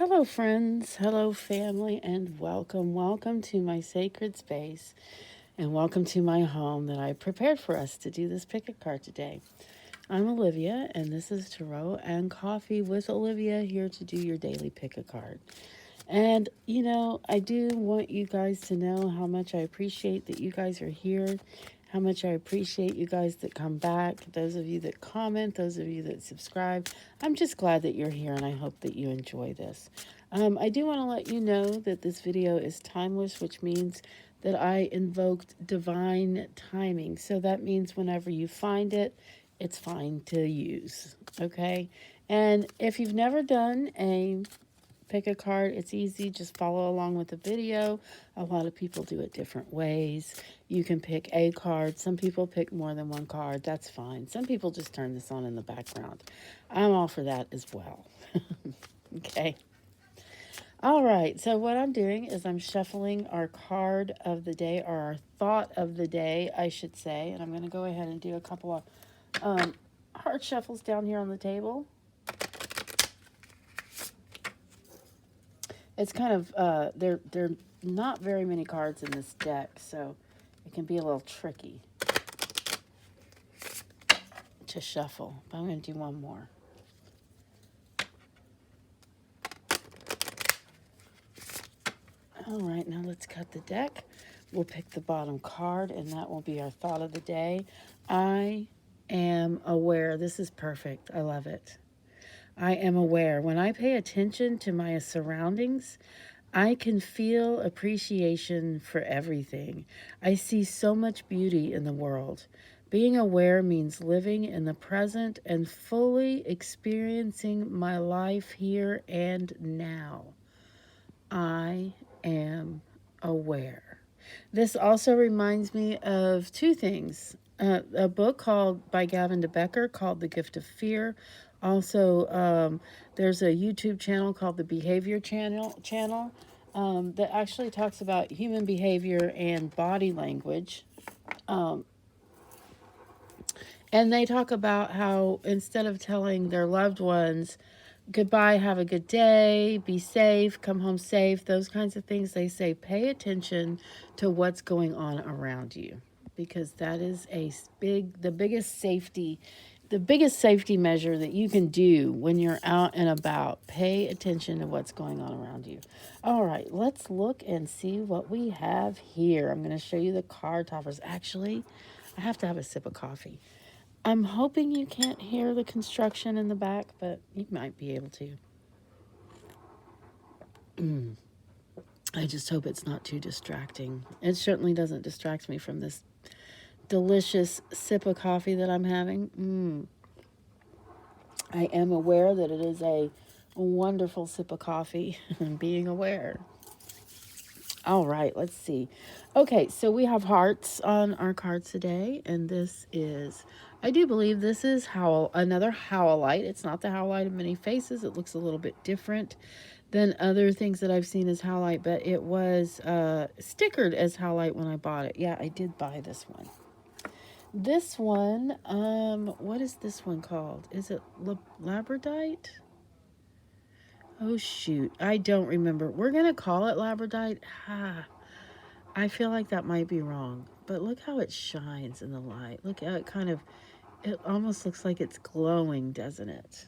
Hello, friends. Hello, family, and welcome to my sacred space, and welcome to my home that I prepared for us to do this pick a card today. I'm Olivia, and this is Tarot and Coffee with Olivia here to do your daily pick a card. And, I do want you guys to know how much I appreciate that you guys are here, how much I appreciate you guys that come back, those of you that comment, those of you that subscribe. I'm just glad that you're here, and I hope that you enjoy this. I do want to let you know that this video is timeless, which means that I invoked divine timing. So that means whenever you find it, it's fine to use. Okay? And if you've never done a pick a card, it's easy. Just follow along with the video. A lot of people do it different ways. You can pick a card. Some people pick more than one card. That's fine. Some people just turn this on in the background. I'm all for that as well. Okay. All right. So what I'm doing is I'm shuffling our card of the day, or our thought of the day, I should say. And I'm going to go ahead and do a couple of heart shuffles down here on the table. It's kind of, there are not very many cards in this deck, so it can be a little tricky to shuffle. But I'm going to do one more. All right, now let's cut the deck. We'll pick the bottom card, and that will be our thought of the day. I am aware. This is perfect. I love it. I am aware. When I pay attention to my surroundings, I can feel appreciation for everything. I see so much beauty in the world. Being aware means living in the present and fully experiencing my life here and now. I am aware. This also reminds me of two things. A book by Gavin DeBecker called The Gift of Fear. Also, there's a YouTube channel called the Behavior Channel that actually talks about human behavior and body language. And they talk about how instead of telling their loved ones, goodbye, have a good day, be safe, come home safe, those kinds of things, they say pay attention to what's going on around you, because that is the biggest safety measure that you can do when you're out and about. Pay attention to what's going on around you. All right, let's look and see what we have here. I'm going to show you the card toppers. Actually, I have to have a sip of coffee. I'm hoping you can't hear the construction in the back, but you might be able to. I just hope it's not too distracting. It certainly doesn't distract me from this delicious sip of coffee that I'm having. I am aware that it is a wonderful sip of coffee, and being aware. All right, let's see. Okay, so we have hearts on our cards today, and I do believe this is another Howlite. It's not the Howlite of many faces. It looks a little bit different than other things that I've seen as Howlite, but it was stickered as Howlite when I bought it. Yeah, I did buy this one. This one, what is this one called? Is it Labrodite? Oh, shoot. I don't remember. We're going to call it Labrodite. I feel like that might be wrong. But look how it shines in the light. Look how it almost looks like it's glowing, doesn't it?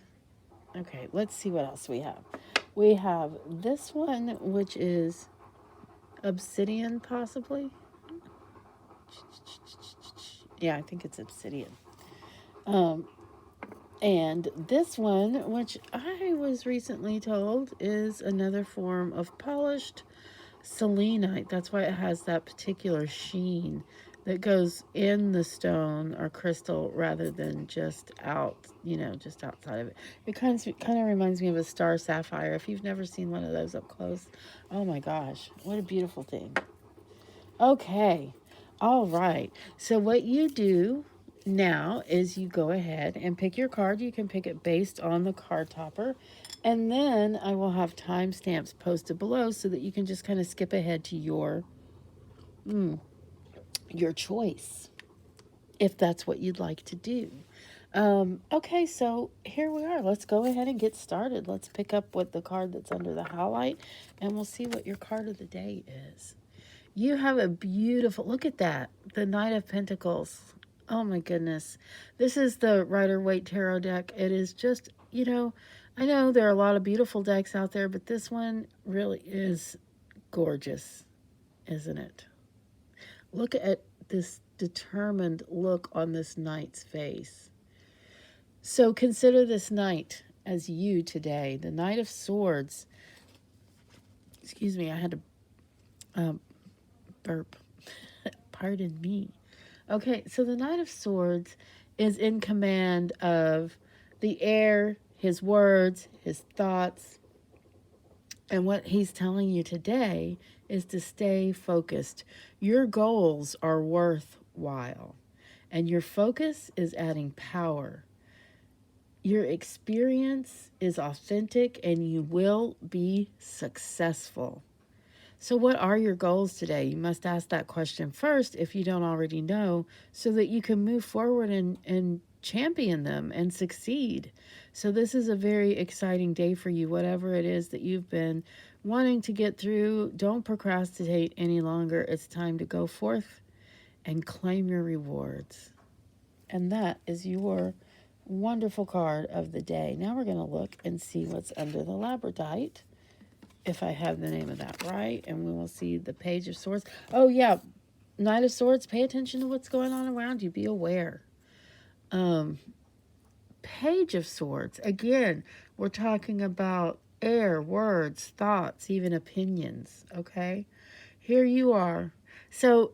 Okay, let's see what else we have. We have this one, which is Obsidian, possibly. Yeah, I think it's Obsidian. And this one, which I was recently told is another form of polished selenite. That's why it has that particular sheen that goes in the stone or crystal rather than just just outside of it. It kind of reminds me of a star sapphire. If you've never seen one of those up close, oh my gosh, what a beautiful thing. Okay, all right. So what you do now is you go ahead and pick your card. You can pick it based on the card topper. And then I will have timestamps posted below so that you can just kind of skip ahead to your choice, if that's what you'd like to do. Okay, so here we are. Let's go ahead and get started. Let's pick up with the card that's under the Howlite, and we'll see what your card of the day is. You have a beautiful, look at that, the Knight of Pentacles. Oh my goodness. This is the Rider-Waite Tarot deck. It is just, I know there are a lot of beautiful decks out there, but this one really is gorgeous, isn't it? Look at this determined look on this knight's face. So consider this knight as you today, the Knight of Swords. Excuse me, I had to burp. Pardon me. Okay, so the Knight of Swords is in command of the air, his words, his thoughts. And what he's telling you today is to stay focused. Your goals are worthwhile, and your focus is adding power. Your experience is authentic, and you will be successful. So, what are your goals today? You must ask that question first if you don't already know, so that you can move forward and champion them and succeed. So, this is a very exciting day for you. Whatever it is that you've been wanting to get through, don't procrastinate any longer. It's time to go forth and claim your rewards. And that is your wonderful card of the day. Now, we're going to look and see what's under the Labrodite, if I have the name of that right, and we will see the Page of Swords. Oh, yeah, Knight of Swords, pay attention to what's going on around you. Be aware. Page of Swords, again, we're talking about air, words, thoughts, even opinions, okay? Here you are. So,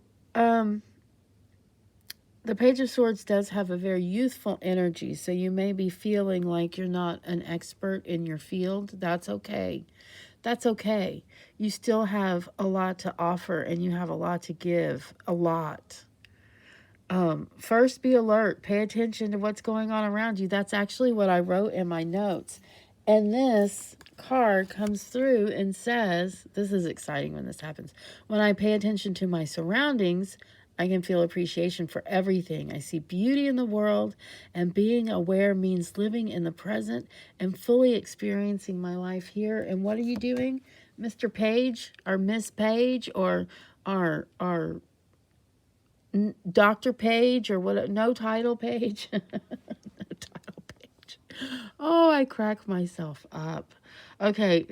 the Page of Swords does have a very youthful energy, so you may be feeling like you're not an expert in your field. That's okay. That's okay. You still have a lot to offer, and you have a lot to give. A lot. First, be alert. Pay attention to what's going on around you. That's actually what I wrote in my notes. And this card comes through and says, this is exciting when this happens. When I pay attention to my surroundings, I can feel appreciation for everything. I see beauty in the world, and being aware means living in the present and fully experiencing my life here. And what are you doing, Mr. Page or Miss Page or our Dr. Page or what? No title Page. No title Page. Oh, I crack myself up. Okay,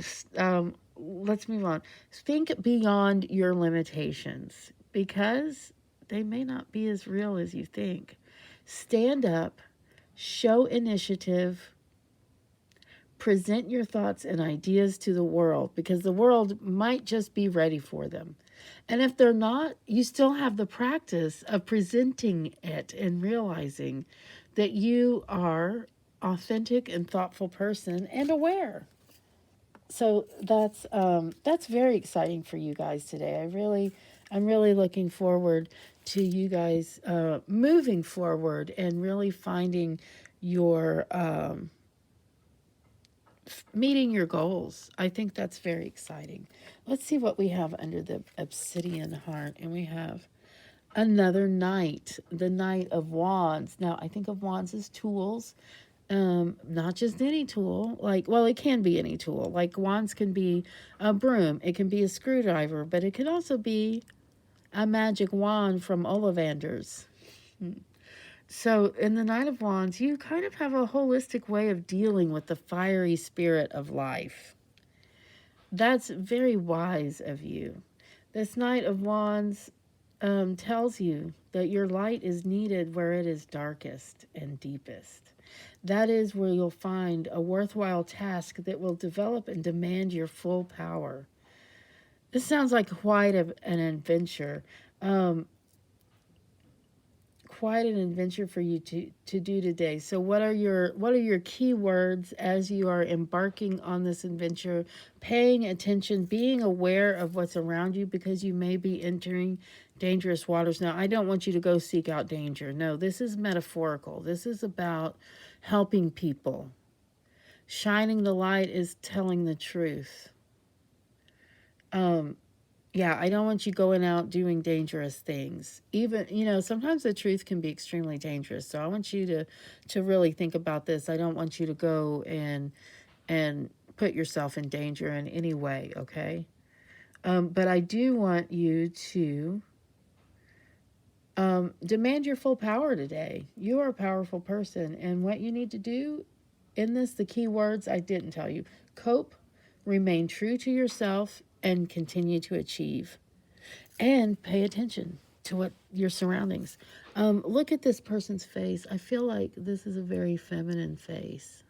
let's move on. Think beyond your limitations, because they may not be as real as you think. Stand up, show initiative, present your thoughts and ideas to the world, because the world might just be ready for them. And if they're not, you still have the practice of presenting it and realizing that you are authentic and thoughtful person and aware. So that's very exciting for you guys today. I'm really looking forward to you guys moving forward and really finding your meeting your goals. I think that's very exciting. Let's see what we have under the Obsidian heart, and we have another knight, the Knight of Wands. Now, I think of wands as tools. Not just any tool, well, it can be any tool. Like wands can be a broom, it can be a screwdriver, but it can also be a magic wand from Ollivander's. So in the Knight of Wands, you kind of have a holistic way of dealing with the fiery spirit of life. That's very wise of you. This Knight of Wands tells you that your light is needed where it is darkest and deepest. That is where you'll find a worthwhile task that will develop and demand your full power. This sounds like quite an adventure. Quite an adventure for you to do today. So what are your key words as you are embarking on this adventure? Paying attention, being aware of what's around you, because you may be entering dangerous waters. Now, I don't want you to go seek out danger. No, this is metaphorical. This is about helping people. Shining the light is telling the truth. Yeah, I don't want you going out doing dangerous things. Even, sometimes the truth can be extremely dangerous. So I want you to really think about this. I don't want you to go and put yourself in danger in any way, okay? But I do want you to demand your full power today. You are a powerful person, and what you need to do in this, the key words I didn't tell you: cope, remain true to yourself, and continue to achieve. And pay attention to what your surroundings. Look at this person's face. I feel like this is a very feminine face.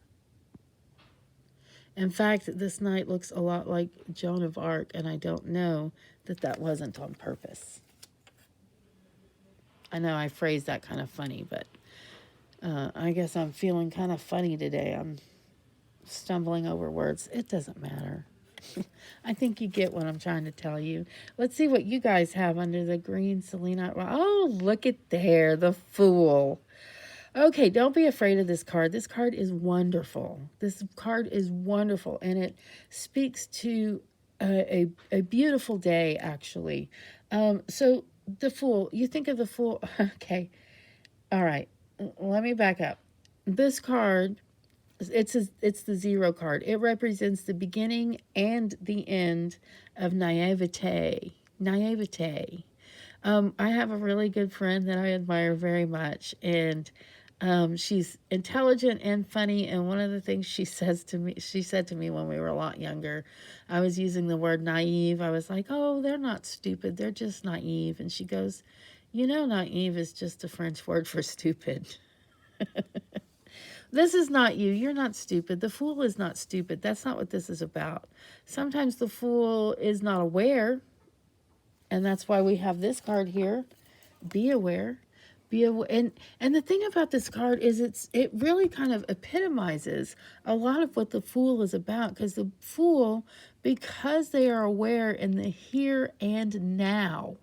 In fact, this knight looks a lot like Joan of Arc, and I don't know that wasn't on purpose. I know I phrased that kind of funny, but I guess I'm feeling kind of funny today. I'm stumbling over words. It doesn't matter. I think you get what I'm trying to tell you. Let's see what you guys have under the green selenite. Oh, look at there, the Fool. Okay, don't be afraid of this card. This card is wonderful. This card is wonderful, and it speaks to a beautiful day, actually. So the Fool, you think of the Fool. Okay, all right. Let me back up. This card, it's the Zero card. It represents the beginning and the end of naivete. Naivete. I have a really good friend that I admire very much, and she's intelligent and funny. And one of the things she said to me when we were a lot younger, I was using the word naive. I was like, "Oh, they're not stupid. They're just naive." And she goes, "Naive is just a French word for stupid." This is not you. You're not stupid. The Fool is not stupid. That's not what this is about. Sometimes the Fool is not aware, and that's why we have this card here. Be aware. Be aware. And the thing about this card is it really kind of epitomizes a lot of what the Fool is about, because the Fool, because they are aware in the here and now,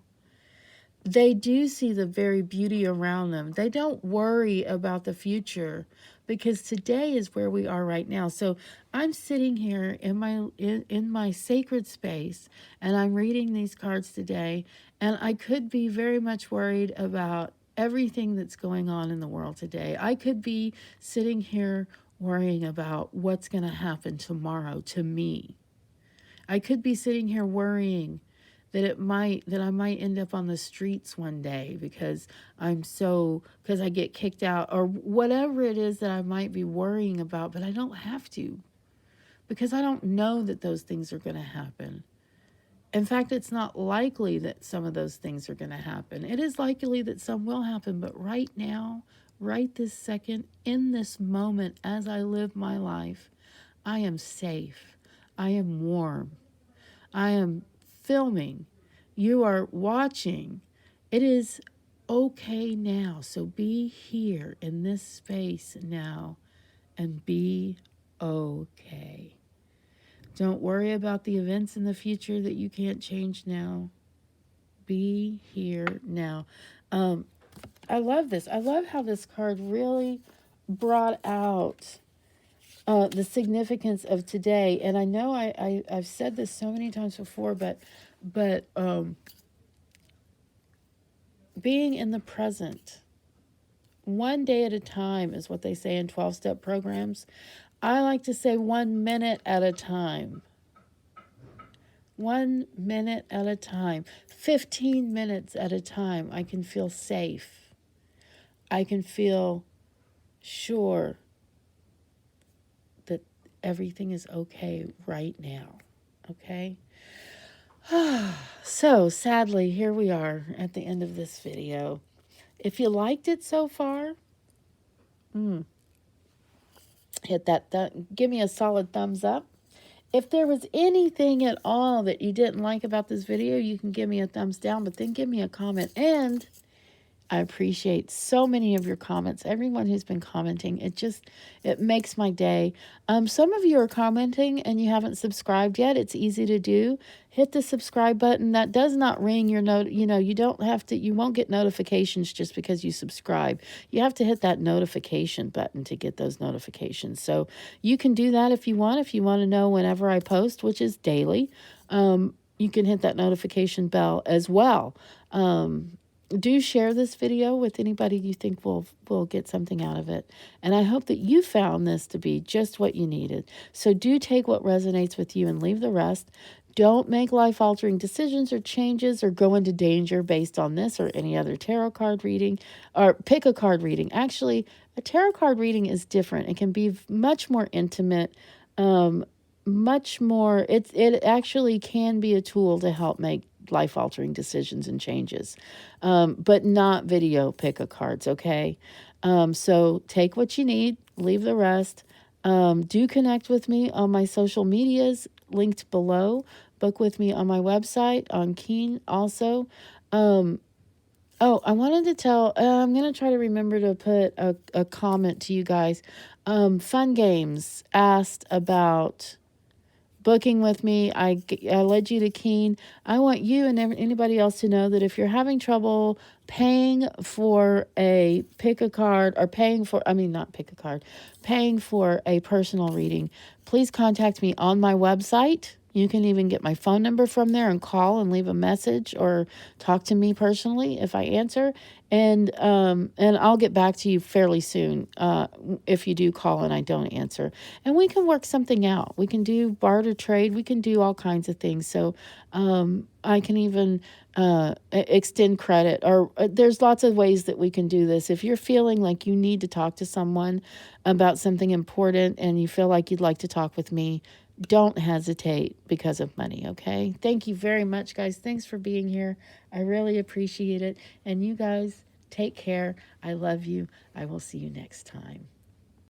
they do see the very beauty around them. They don't worry about the future, because today is where we are right now. So I'm sitting here in my sacred space, and I'm reading these cards today, and I could be very much worried about everything that's going on in the world today. I could be sitting here worrying about what's going to happen tomorrow to me. I could be sitting here worrying that I might end up on the streets one day because because I get kicked out, or whatever it is that I might be worrying about, but I don't have to, because I don't know that those things are going to happen. In fact, it's not likely that some of those things are going to happen. It is likely that some will happen, but right now, right this second, in this moment, as I live my life, I am safe. I am warm. I am filming. You are watching. It is okay now. So be here in this space now and be okay. Don't worry about the events in the future that you can't change now. Be here now. I love this. I love how this card really brought out the significance of today. And I know I've said this so many times before, but being in the present, one day at a time, is what they say in 12-step programs. I like to say 1 minute at a time. 1 minute at a time. 15 minutes at a time. I can feel safe. I can feel sure that everything is okay right now. Okay? So, sadly, here we are at the end of this video. If you liked it so far, hit that, give me a solid thumbs up. If there was anything at all that you didn't like about this video, you can give me a thumbs down, but then give me a comment. And I appreciate so many of your comments. Everyone who's been commenting, it makes my day. Some of you are commenting and you haven't subscribed yet. It's easy to do. Hit the subscribe button. That does not ring your note. You don't have to. You won't get notifications just because you subscribe. You have to hit that notification button to get those notifications. So you can do that if you want. If you want to know whenever I post, which is daily. you can hit that notification bell as well. Do share this video with anybody you think will get something out of it. And I hope that you found this to be just what you needed. So do take what resonates with you and leave the rest. Don't make life-altering decisions or changes or go into danger based on this or any other tarot card reading, or pick a card reading. Actually, a tarot card reading is different. It can be much more intimate, much more, it actually can be a tool to help make life-altering decisions and changes, but not video pick-a-cards, okay? So take what you need, leave the rest. Do connect with me on my social medias linked below. Book with me on my website on Keen also. Oh, I wanted to tell, I'm going to try to remember to put a comment to you guys. Fun Games asked about booking with me. I led you to Keen. I want you and anybody else to know that if you're having trouble paying for a pick a card, or paying for, I mean, not pick a card, paying for a personal reading, please contact me on my website. You can even get my phone number from there and call and leave a message or talk to me personally if I answer. And I'll get back to you fairly soon if you do call and I don't answer. And we can work something out. We can do barter trade. We can do all kinds of things. So I can even extend credit, or there's lots of ways that we can do this. If you're feeling like you need to talk to someone about something important and you feel like you'd like to talk with me, don't hesitate because of money, okay? Thank you very much, guys. Thanks for being here. I really appreciate it. And you guys, take care. I love you. I will see you next time.